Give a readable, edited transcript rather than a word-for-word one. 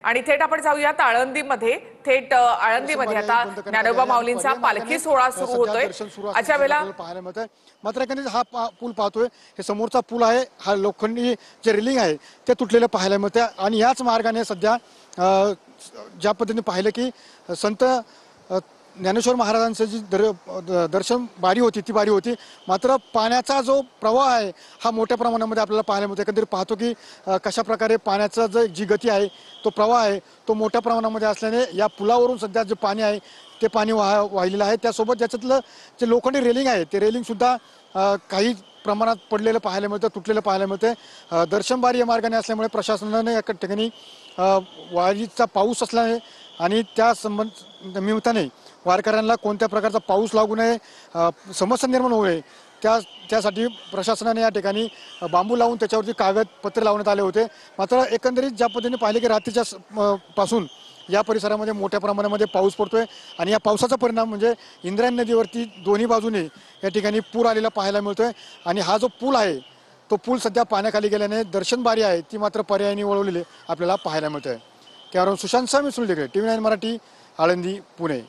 आणि थेट आपण जाऊयात आळंदीमध्ये. थेट आळंदीमध्ये आता ज्ञानोबा माऊलींचा पालखी सोहळा सुरू होतोय. अशा वेळेला पाहायला मिळतंय. मात्र एकंदरीत हा पूल पाहतोय, हे समोरचा पूल आहे, हा लोखंडी जे रेलिंग आहे ते तुटलेलं पाहायला मिळतंय. आणि याच मार्गाने सध्या ज्या पद्धतीने पाहिलं की संत ज्ञानेश्वर महाराजांचं जी दर्शन बारी होती ती बारी होती. मात्र पाण्याचा जो प्रवाह आहे हा मोठ्या प्रमाणामध्ये आपल्याला पाहायला मिळतो. एकंदरीत पाहतो की कशा प्रकारे पाण्याचा जी गती आहे, तो प्रवाह आहे तो मोठ्या प्रमाणामध्ये असल्याने या पुलावरून सध्या जे पाणी आहे ते पाणी वाहिलेलं आहे. त्यासोबत ज्याच्यातलं जे लोखंडी रेलिंग आहे ते रेलिंगसुद्धा काही प्रमाणात पडलेलं पाहायला मिळतं, तुटलेलं पाहायला मिळतं. दर्शनबारी या मार्गाने असल्यामुळे प्रशासनाने या ठिकाणी वारीचा पाऊस असल्याने आणि त्या निमित्ताने वारकऱ्यांना कोणत्या प्रकारचा पाऊस लागू नये, समस्या निर्माण होऊ नये त्यासाठी प्रशासनाने या ठिकाणी बांबू लावून त्याच्यावरती कागदपत्रे लावण्यात आले होते. मात्र एकंदरीत ज्या पद्धतीने पाहिले की रात्रीच्या पासून या परिसरामध्ये मोठ्या प्रमाणामध्ये पाऊस पडतोय आणि या पावसाचा परिणाम म्हणजे इंद्रायणी नदीवरती दोन्ही बाजूने या ठिकाणी पूर आलेला पाहायला मिळतोय. आणि हा जो पूल आहे तो पूल सध्या पाण्याखाली गेल्याने दर्शनबारी आहे ती मात्र पर्यायाने वळवलेली आपल्याला पाहायला मिळतंय. त्यावरून सुशांत स्वामी सुनील टिव्ही 9 मराठी, आळंदी, पुणे.